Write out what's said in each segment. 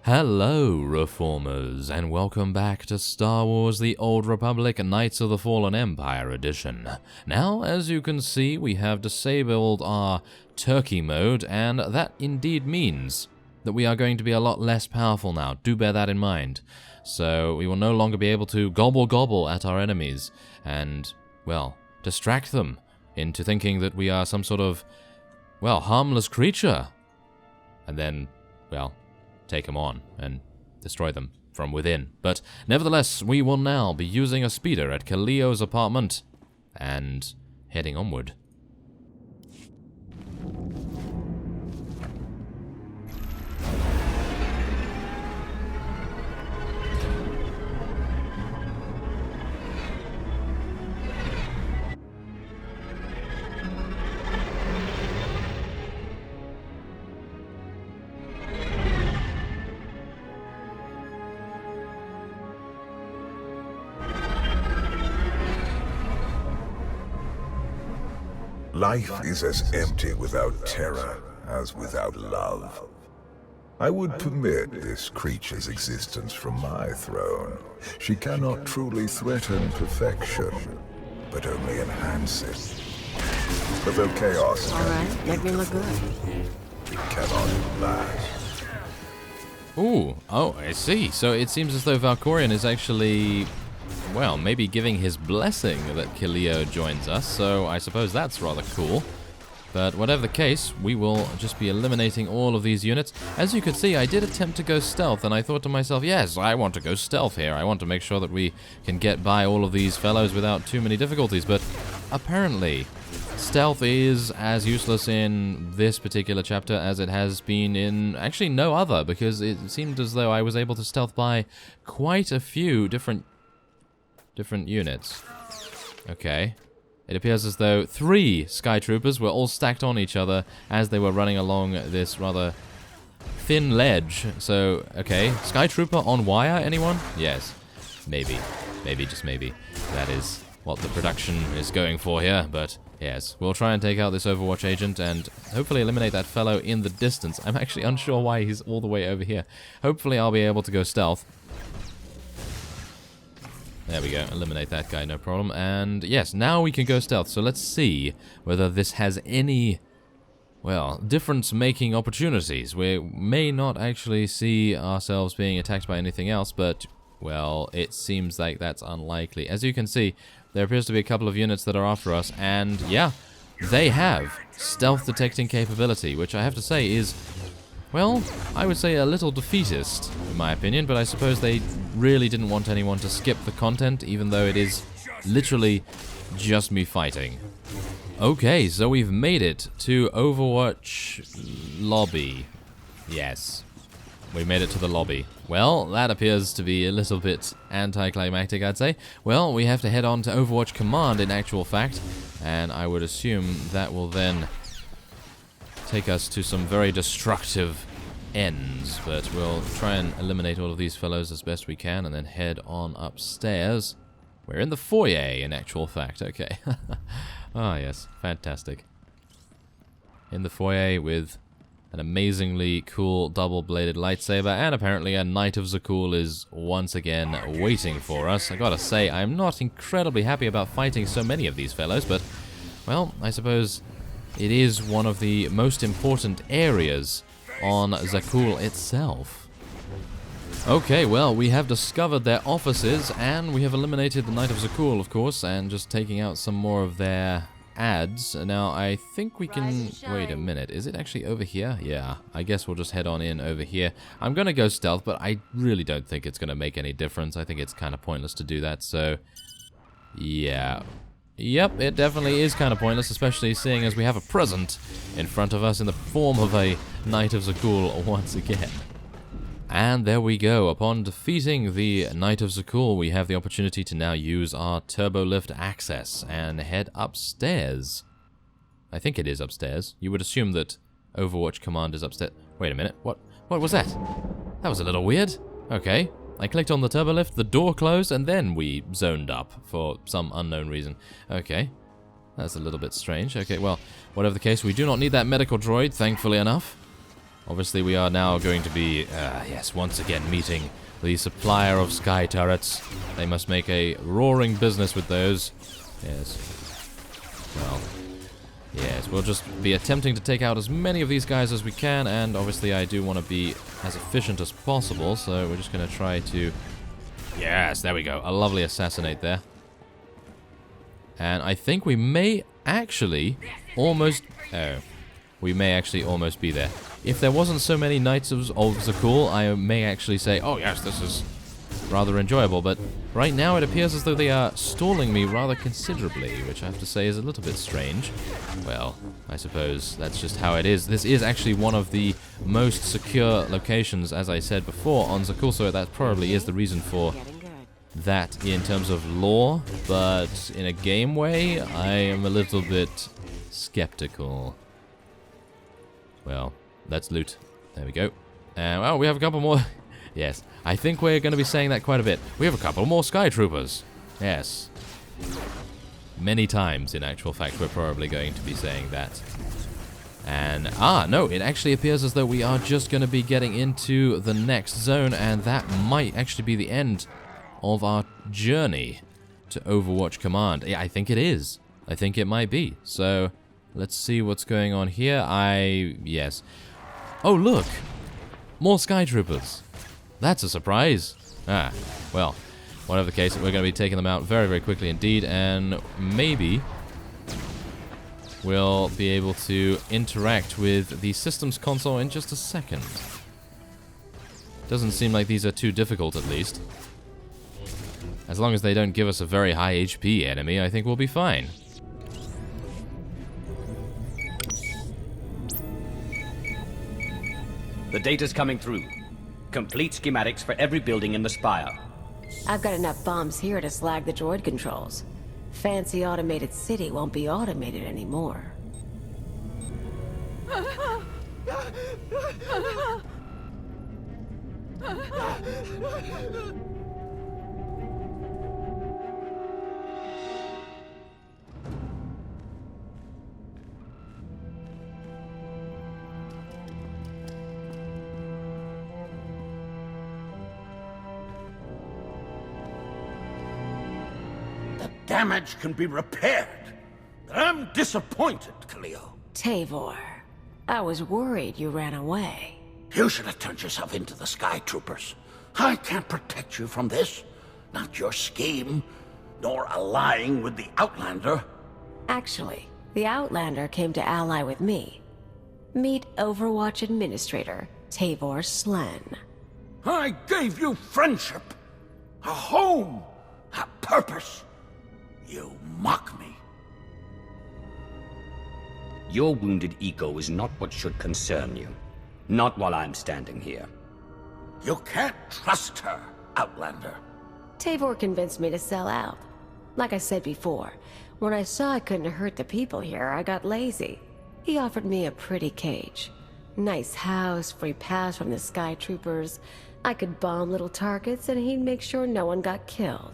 Hello, Reformers, and welcome back to Star Wars The Old Republic Knights of the Fallen Empire Edition. Now, as you can see, we have disabled our Turkey mode, and that indeed means that we are going to be a lot less powerful now. Do bear that in mind. So, we will no longer be able to gobble at our enemies and, well, distract them into thinking that we are some sort of, well, harmless creature. And then, well, take them on and destroy them from within. But nevertheless, we will now be using a speeder at Kaliyo's apartment and heading onward. Life is as empty without terror as without love. I would permit this creature's existence from my throne. She cannot truly threaten perfection, but only enhance it. But though chaos Alright, make me look good. it cannot last. Ooh, oh, I see. So it seems as though Valkorion is actually, well, maybe giving his blessing that Kaliyo joins us, so I suppose that's rather cool. But whatever the case, we will just be eliminating all of these units. As you could see, I did attempt to go stealth, and I thought to myself, yes, I want to go stealth here. I want to make sure that we can get by all of these fellows without too many difficulties, but apparently stealth is as useless in this particular chapter as it has been in actually no other, because it seemed as though I was able to stealth by quite a few different units. Okay. It appears as though 3 Sky Troopers were all stacked on each other as they were running along this rather thin ledge. So, okay. Sky Trooper on wire, anyone? Yes. Maybe. Maybe, just maybe. That is what the production is going for here, but yes. We'll try and take out this Overwatch agent and hopefully eliminate that fellow in the distance. I'm actually unsure why he's all the way over here. Hopefully I'll be able to go stealth. There we go, eliminate that guy, no problem. And yes, now we can go stealth, so let's see whether this has any, well, difference-making opportunities. We may not actually see ourselves being attacked by anything else, but, well, it seems like that's unlikely. As you can see, there appears to be a couple of units that are after us, and yeah, they have stealth detecting capability, which I have to say is, well, I would say a little defeatist, in my opinion, but I suppose they really didn't want anyone to skip the content, even though it is literally just me fighting. Okay, so we've made it to Overwatch lobby. Yes, we made it to the lobby. Well, that appears to be a little bit anticlimactic, I'd say. Well, we have to head on to Overwatch Command in actual fact, and I would assume that will then take us to some very destructive ends, but we'll try and eliminate all of these fellows as best we can and then head on upstairs. We're in the foyer in actual fact, okay. Ah yes, fantastic. In the foyer with an amazingly cool double-bladed lightsaber, and apparently a Knight of Zakul is once again waiting for us. I gotta say, I'm not incredibly happy about fighting so many of these fellows, but, well, I suppose it is one of the most important areas on Zakul itself. Okay, well, we have discovered their offices, and we have eliminated the Knight of Zakul, of course, and just taking out some more of their ads. Now, I think we can... Wait a minute, is it actually over here? Yeah, I guess we'll just head on in over here. I'm gonna go stealth, but I really don't think it's gonna make any difference. I think it's kind of pointless to do that, so... yeah. Yep, it definitely is kind of pointless, especially seeing as we have a present in front of us in the form of a Knight of Zakul once again. And there we go. Upon defeating the Knight of Zakul, we have the opportunity to now use our turbo lift access and head upstairs. I think it is upstairs. You would assume that Overwatch Command is upstairs. Wait a minute. What was that? That was a little weird. Okay. I clicked on the turbo lift, the door closed, and then we zoned up for some unknown reason. Okay. That's a little bit strange. Okay, well, whatever the case, we do not need that medical droid, thankfully enough. Obviously, we are now going to be, yes, once again meeting the supplier of sky turrets. They must make a roaring business with those. Yes. Well, yes, we'll just be attempting to take out as many of these guys as we can, and obviously I do want to be as efficient as possible, so we're just going to try to... Yes, there we go. A lovely assassinate there. And I think we may actually almost... Oh. We may actually almost be there. If there wasn't so many Knights of Zakul, I may actually say, oh yes, this is rather enjoyable, but right now it appears as though they are stalling me rather considerably, which I have to say is a little bit strange. Well, I suppose that's just how it is. This is actually one of the most secure locations, as I said before, on Zakul, so that probably is the reason for that in terms of lore, but in a game way, I am a little bit skeptical. Well, let's loot. There we go. Well, we have a couple more. Yes, I think we're going to be saying that quite a bit. We have a couple more Sky Troopers. Yes. Many times, in actual fact, we're probably going to be saying that. And, no, it actually appears as though we are just going to be getting into the next zone, and that might actually be the end of our journey to Overwatch Command. Yeah, I think it is. I think it might be. So, let's see what's going on here. Yes. Oh, look! More Sky Troopers. That's a surprise. Well, whatever the case, we're going to be taking them out very, very quickly indeed, and maybe we'll be able to interact with the systems console in just a second. Doesn't seem like these are too difficult, at least. As long as they don't give us a very high HP enemy, I think we'll be fine. The data's coming through. Complete schematics for every building in the spire. I've got enough bombs here to slag the droid controls. Fancy automated city won't be automated anymore. Damage can be repaired. I'm disappointed, Cleo. Tavor, I was worried you ran away. You should have turned yourself into the Sky Troopers. I can't protect you from this. Not your scheme, nor allying with the Outlander. Actually, the Outlander came to ally with me. Meet Overwatch Administrator, Tavor Slen. I gave you friendship, a home, a purpose. You mock me. Your wounded ego is not what should concern you. Not while I'm standing here. You can't trust her, Outlander. Tavor convinced me to sell out. Like I said before, when I saw I couldn't hurt the people here, I got lazy. He offered me a pretty cage. Nice house, free pass from the Sky Troopers. I could bomb little targets and he'd make sure no one got killed.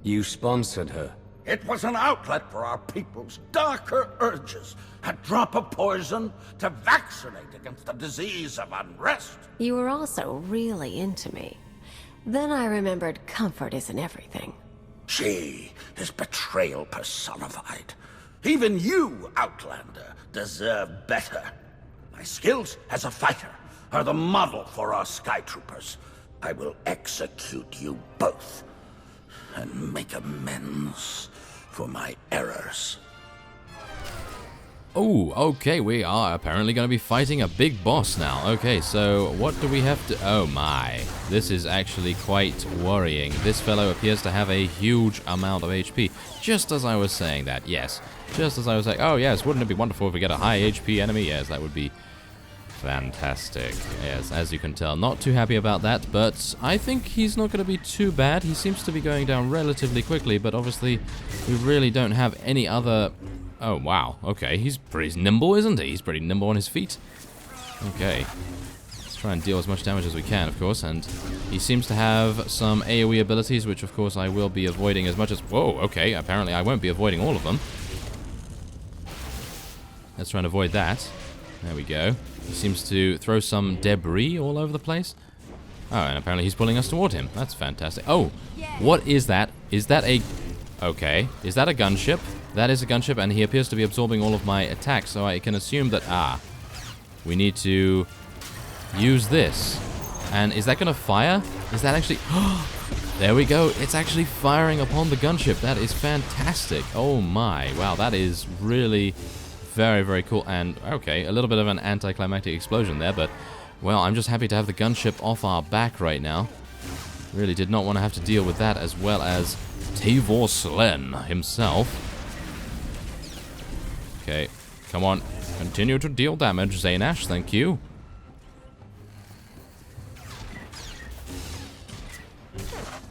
You sponsored her. It was an outlet for our people's darker urges. A drop of poison to vaccinate against the disease of unrest. You were also really into me. Then I remembered comfort isn't everything. She is betrayal personified. Even you, Outlander, deserve better. My skills as a fighter are the model for our Sky Troopers. I will execute you both and make amends for my errors. Oh, okay, we are apparently going to be fighting a big boss now. Okay, so what do we have to... Oh my, this is actually quite worrying. This fellow appears to have a huge amount of HP. Just as I was saying that, yes. Just as I was like, oh yes, wouldn't it be wonderful if we get a high HP enemy? Yes, that would be fantastic. Yes, as you can tell, not too happy about that, but I think he's not going to be too bad. He seems to be going down relatively quickly, but obviously we really don't have any other... Oh, wow. Okay, he's pretty nimble, isn't he? He's pretty nimble on his feet. Okay. Let's try and deal as much damage as we can, of course, and he seems to have some AoE abilities, which, of course, I will be avoiding as much as... Whoa, okay, apparently I won't be avoiding all of them. Let's try and avoid that. There we go. He seems to throw some debris all over the place. Oh, and apparently he's pulling us toward him. That's fantastic. Oh, what is that? Is that a... Okay. Is that a gunship? That is a gunship, and he appears to be absorbing all of my attacks, so I can assume that... Ah. We need to use this. And is that going to fire? Is that actually... There we go. It's actually firing upon the gunship. That is fantastic. Oh my. Wow, that is really very, very cool. And, okay, a little bit of an anticlimactic explosion there, but... Well, I'm just happy to have the gunship off our back right now. Really did not want to have to deal with that, as well as Tavor Slen himself. Okay, come on. Continue to deal damage, Zaynash, thank you.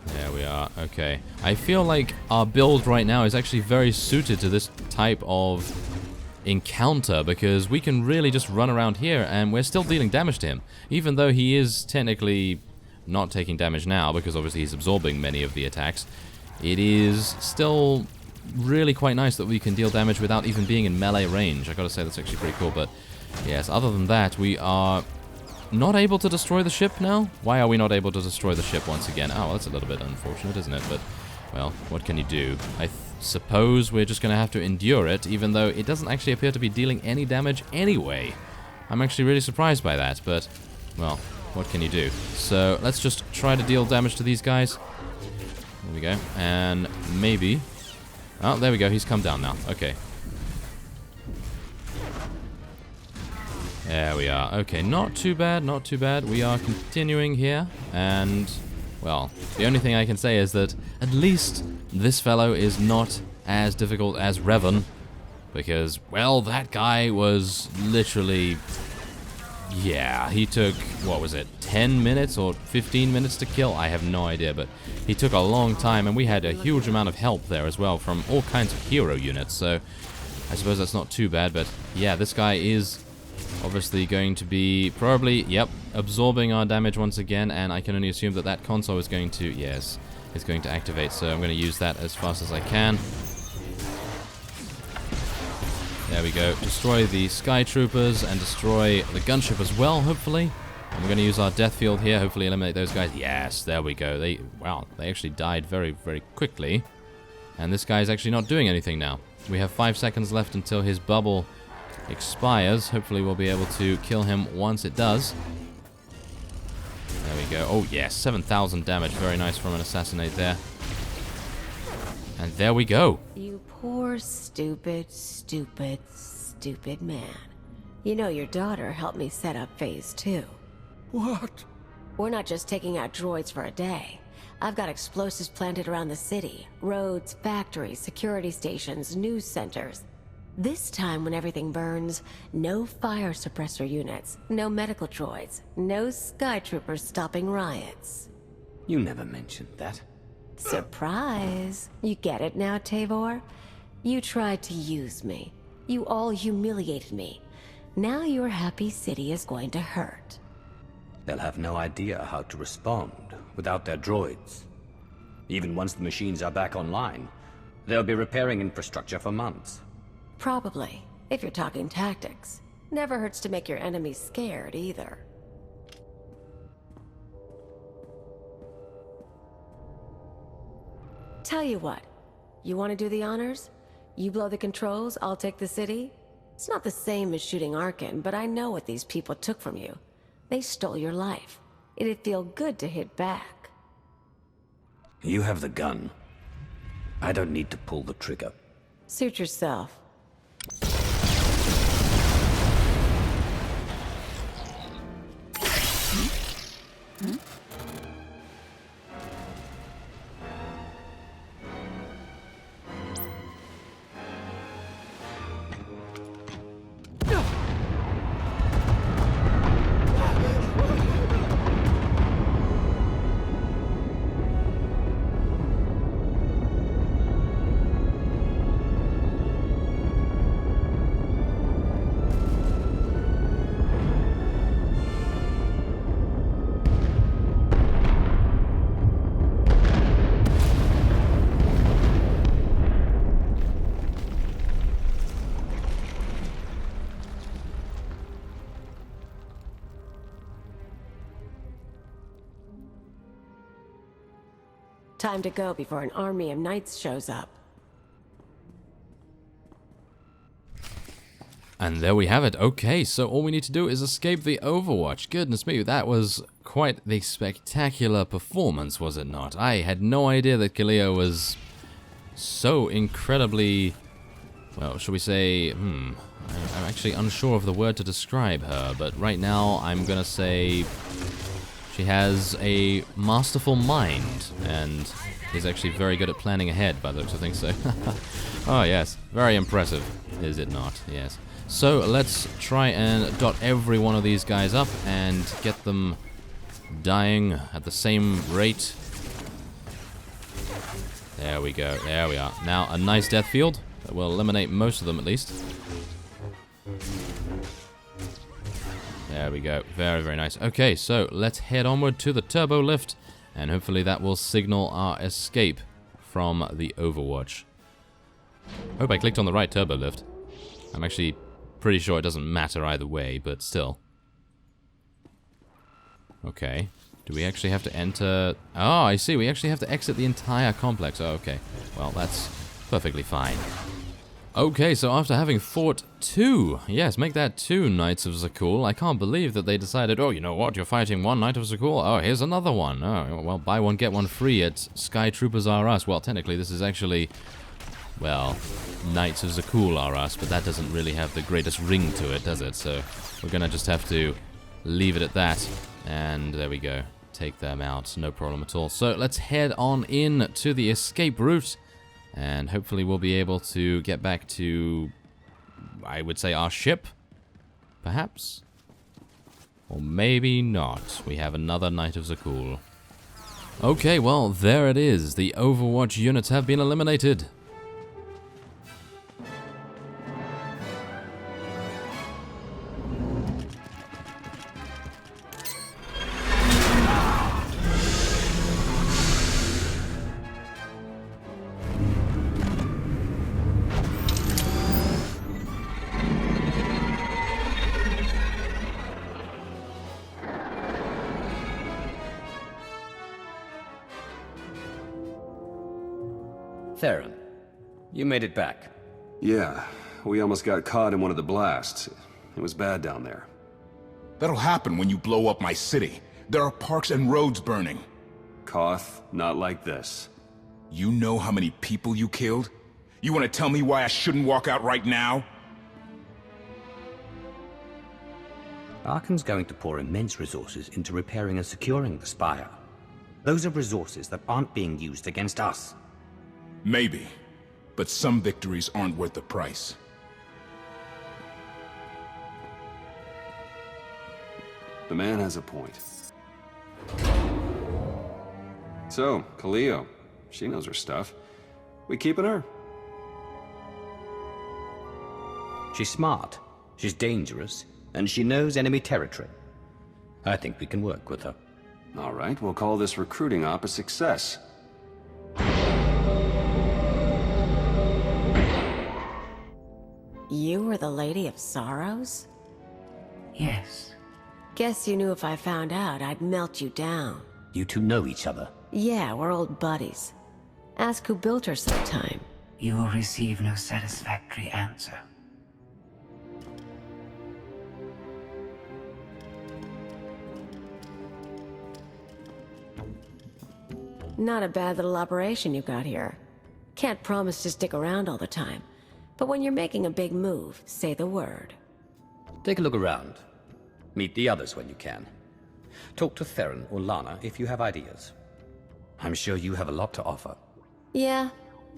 There we are, okay. I feel like our build right now is actually very suited to this type of encounter, because we can really just run around here and we're still dealing damage to him, even though he is technically not taking damage now, because obviously he's absorbing many of the attacks. It is still really quite nice that we can deal damage without even being in melee range. I gotta say, that's actually pretty cool. But yes, other than that, we are not able to destroy the ship now. Why are we not able to destroy the ship once again? Oh, that's a little bit unfortunate, isn't it? But, well, what can you do? I suppose we're just going to have to endure it, even though it doesn't actually appear to be dealing any damage anyway. I'm actually really surprised by that, but, well, what can you do? So, let's just try to deal damage to these guys. There we go. And maybe... Oh, there we go. He's come down now. Okay. There we are. Okay, not too bad, not too bad. We are continuing here, and... Well, the only thing I can say is that at least this fellow is not as difficult as Revan, because, well, that guy was literally... Yeah, he took, what was it, 10 minutes or 15 minutes to kill? I have no idea, but he took a long time, and we had a huge amount of help there as well from all kinds of hero units, so I suppose that's not too bad, but yeah, this guy is obviously going to be probably, yep, absorbing our damage once again, and I can only assume that that console is going to, yes, is going to activate, so I'm going to use that as fast as I can. There we go. Destroy the Sky Troopers and destroy the gunship as well, hopefully. And we're going to use our death field here, hopefully eliminate those guys. Yes, there we go. Wow, they actually died very, very quickly. And this guy is actually not doing anything now. We have 5 seconds left until his bubble expires. Hopefully we'll be able to kill him once it does. There we go. Oh yes, 7,000 damage. Very nice from an assassinate there. And there we go. You poor, stupid, stupid, stupid man. You know your daughter helped me set up Phase 2. What? We're not just taking out droids for a day. I've got explosives planted around the city. Roads, factories, security stations, news centers. This time when everything burns, no fire suppressor units, no medical droids, no Sky Troopers stopping riots. You never mentioned that. Surprise! You get it now, Tavor? You tried to use me. You all humiliated me. Now your happy city is going to hurt. They'll have no idea how to respond without their droids. Even once the machines are back online, they'll be repairing infrastructure for months. Probably, if you're talking tactics. Never hurts to make your enemies scared, either. Tell you what, you want to do the honors? You blow the controls, I'll take the city? It's not the same as shooting Arkin, but I know what these people took from you. They stole your life. It'd feel good to hit back. You have the gun. I don't need to pull the trigger. Suit yourself. Time to go before an army of knights shows up. And there we have it. Okay, so all we need to do is escape the Overwatch. Goodness me, that was quite the spectacular performance, was it not? I had no idea that Kalia was so incredibly... Well, shall we say... I'm actually unsure of the word to describe her, but right now I'm gonna say... She has a masterful mind, and is actually very good at planning ahead, by the looks of things, so... Oh, yes. Very impressive, is it not? Yes. So, let's try and dot every one of these guys up and get them dying at the same rate. There we go. There we are. Now, a nice death field that will eliminate most of them, at least. There we go. Very, very nice. Okay, so let's head onward to the turbo lift, and hopefully that will signal our escape from the Overwatch. Hope I clicked on the right turbo lift. I'm actually pretty sure it doesn't matter either way, but still. Okay. Do we actually have to enter... Oh, I see. We actually have to exit the entire complex. Oh, okay. Well, that's perfectly fine. Okay, so after having fought two, yes, make that 2 Knights of Zakul, I can't believe that they decided, oh, you know what, you're fighting 1 Knight of Zakul, oh, here's another one. Oh, well, buy one, get one free at Sky Troopers R Us. Well, technically, this is actually, well, Knights of Zakul R Us, but that doesn't really have the greatest ring to it, does it? So we're gonna just have to leave it at that, and there we go. Take them out, no problem at all. So let's head on in to the escape route, and hopefully we'll be able to get back to, I would say, our ship, perhaps? Or maybe not. We have another Knight of Zakul. Okay, well, there it is. The Overwatch units have been eliminated. Theron, you made it back. Yeah, we almost got caught in one of the blasts. It was bad down there. That'll happen when you blow up my city. There are parks and roads burning. Koth, not like this. You know how many people you killed? You want to tell me why I shouldn't walk out right now? Arcann's going to pour immense resources into repairing and securing the Spire. Those are resources that aren't being used against us. Maybe, but some victories aren't worth the price. The man has a point. So, Kalia, she knows her stuff. We keeping her? She's smart, she's dangerous, and she knows enemy territory. I think we can work with her. All right, we'll call this recruiting op a success. You were the Lady of Sorrows? Yes. Guess you knew if I found out, I'd melt you down. You two know each other. Yeah, we're old buddies. Ask who built her sometime. You will receive no satisfactory answer. Not a bad little operation you got here. Can't promise to stick around all the time. But when you're making a big move, say the word. Take a look around. Meet the others when you can. Talk to Theron or Lana if you have ideas. I'm sure you have a lot to offer. Yeah,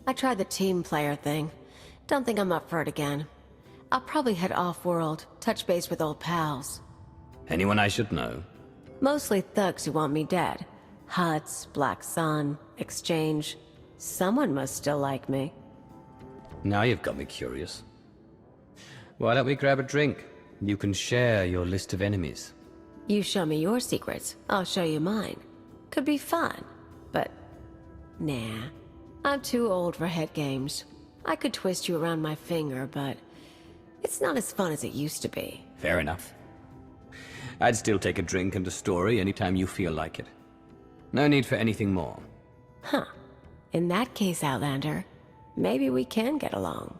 I tried the team player thing. Don't think I'm up for it again. I'll probably head off-world, touch base with old pals. Anyone I should know? Mostly thugs who want me dead. Huts, Black Sun, Exchange. Someone must still like me. Now you've got me curious. Why don't we grab a drink? You can share your list of enemies. You show me your secrets, I'll show you mine. Could be fun, but... nah. I'm too old for head games. I could twist you around my finger, but... it's not as fun as it used to be. Fair enough. I'd still take a drink and a story anytime you feel like it. No need for anything more. Huh. In that case, Outlander, maybe we can get along.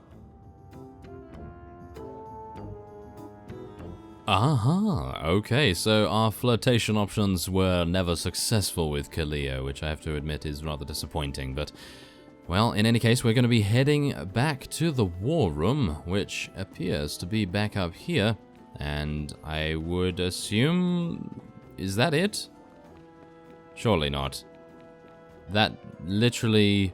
Aha, okay, so our flirtation options were never successful with Kalia, which I have to admit is rather disappointing, but, well, in any case, we're going to be heading back to the war room, which appears to be back up here, and I would assume... is that it? Surely not. That literally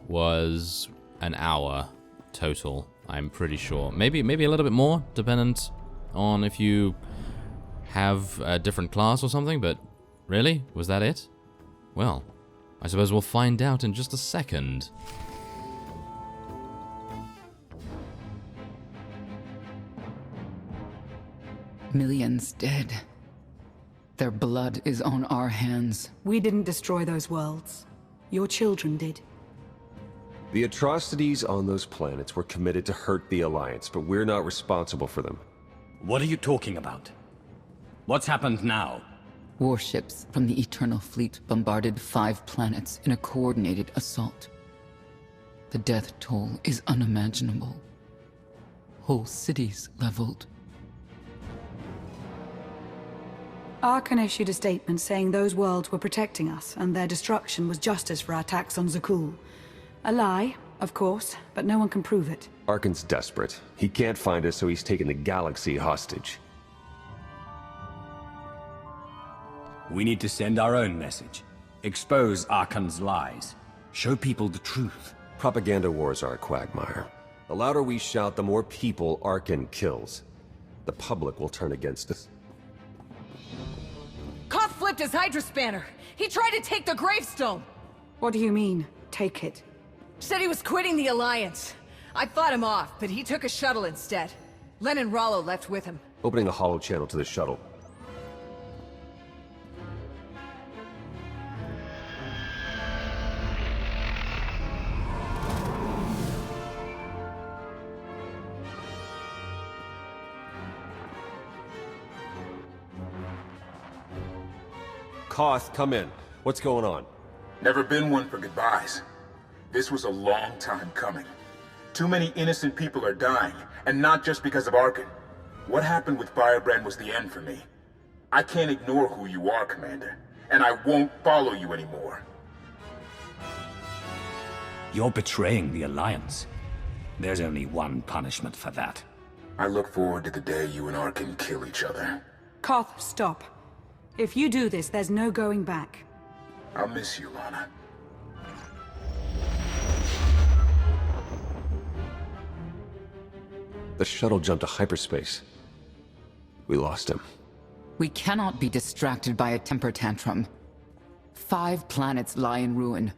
was an hour total, I'm pretty sure. Maybe a little bit more, dependent on if you have a different class or something, but really? Was that it? Well, I suppose we'll find out in just a second. Millions dead. Their blood is on our hands. We didn't destroy those worlds. Your children did. The atrocities on those planets were committed to hurt the Alliance, but we're not responsible for them. What are you talking about? What's happened now? Warships from the Eternal Fleet bombarded 5 planets in a coordinated assault. The death toll is unimaginable. Whole cities leveled. Archon issued a statement saying those worlds were protecting us, and their destruction was justice for our attacks on Zakul. A lie, of course, but no one can prove it. Archon's desperate. He can't find us, so he's taken the galaxy hostage. We need to send our own message. Expose Archon's lies. Show people the truth. Propaganda wars are a quagmire. The louder we shout, the more people Archon kills. The public will turn against us. Koth flipped his Hydra spanner. He tried to take the gravestone. What do you mean, take it? Said he was quitting the Alliance. I fought him off, but he took a shuttle instead. Len and Rollo left with him. Opening a hollow channel to the shuttle. Koth, come in. What's going on? Never been one for goodbyes. This was a long time coming. Too many innocent people are dying, and not just because of Archon. What happened with Firebrand was the end for me. I can't ignore who you are, Commander, and I won't follow you anymore. You're betraying the Alliance. There's only one punishment for that. I look forward to the day you and Archon kill each other. Koth, stop. If you do this, there's no going back. I'll miss you, Lana. The shuttle jumped to hyperspace. We lost him. We cannot be distracted by a temper tantrum. 5 planets lie in ruin.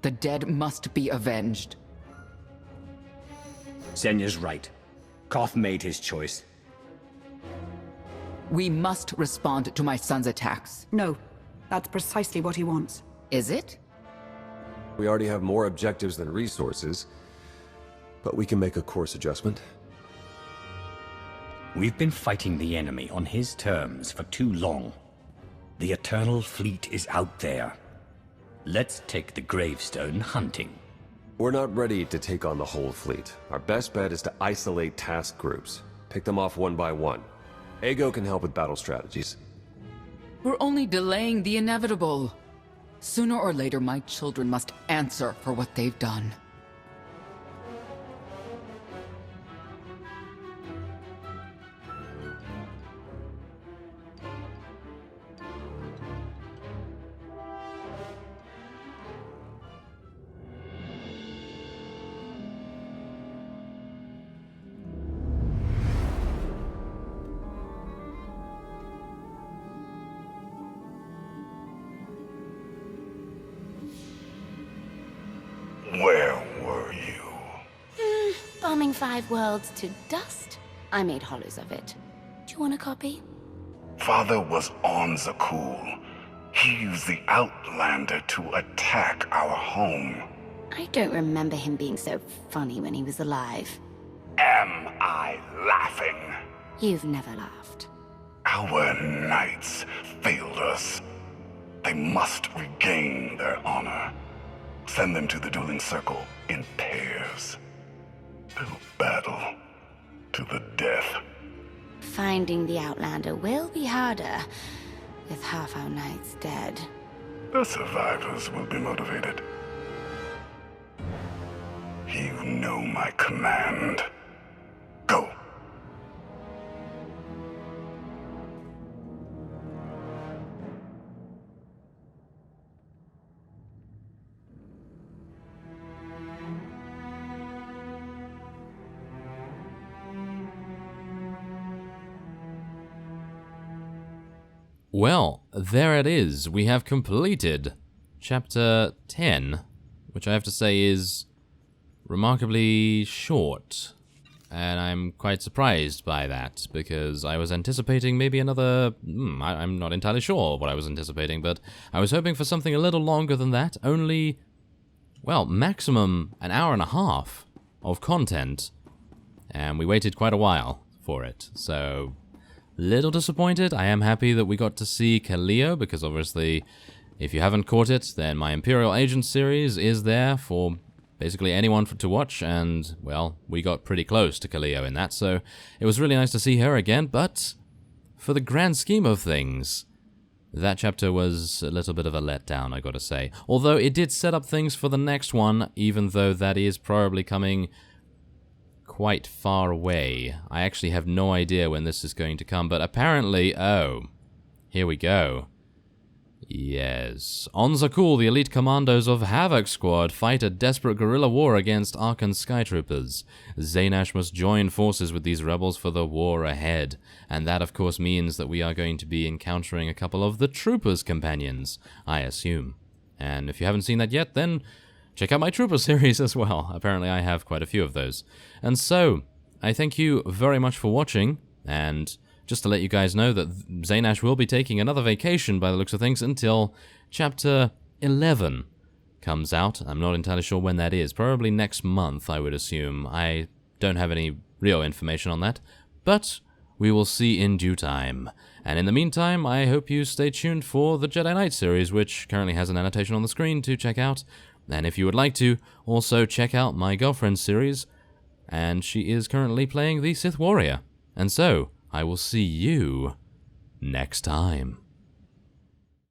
The dead must be avenged. Senya's right. Koth made his choice. We must respond to my son's attacks. No, that's precisely what he wants. Is it? We already have more objectives than resources, but we can make a course adjustment. We've been fighting the enemy on his terms for too long. The Eternal Fleet is out there. Let's take the gravestone hunting. We're not ready to take on the whole fleet. Our best bet is to isolate task groups. Pick them off one by one. Ego can help with battle strategies. We're only delaying the inevitable. Sooner or later, my children must answer for what they've done. Where were you? Bombing 5 worlds to dust. I made hollows of it. Do you want a copy? Father was on Zakul. He used the Outlander to attack our home. I don't remember him being so funny when he was alive. Am I laughing? You've never laughed. Our knights failed us. They must regain their honor. Send them to the dueling circle in pairs. They'll battle to the death. Finding the Outlander will be harder, with half our knights dead. The survivors will be motivated. You know my command. Go. Well, there it is. We have completed Chapter 10, which I have to say is remarkably short. And I'm quite surprised by that, because I was anticipating maybe another... I'm not entirely sure what I was anticipating, but I was hoping for something a little longer than that. Only, well, maximum an hour and a half of content. And we waited quite a while for it, so... Little disappointed. I am happy that we got to see Kaleo, because obviously, if you haven't caught it, then my Imperial Agent series is there for basically anyone to watch, and, well, we got pretty close to Kaleo in that, so it was really nice to see her again, but for the grand scheme of things, that chapter was a little bit of a letdown, I gotta say. Although it did set up things for the next one, even though that is probably coming quite far away. I actually have no idea when this is going to come, but apparently... Oh, here we go. Yes. On Zakuul, the elite commandos of Havoc Squad fight a desperate guerrilla war against Arkan Skytroopers. Zaynash must join forces with these rebels for the war ahead, and that of course means that we are going to be encountering a couple of the Troopers' companions, I assume. And if you haven't seen that yet, then check out my Trooper series as well. Apparently I have quite a few of those. And so, I thank you very much for watching, and just to let you guys know that Zaynash will be taking another vacation by the looks of things until Chapter 11 comes out. I'm not entirely sure when that is. Probably next month, I would assume. I don't have any real information on that, but we will see in due time. And in the meantime, I hope you stay tuned for the Jedi Knight series, which currently has an annotation on the screen to check out. And if you would like to, also check out my girlfriend series, and she is currently playing the Sith Warrior. And so, I will see you next time.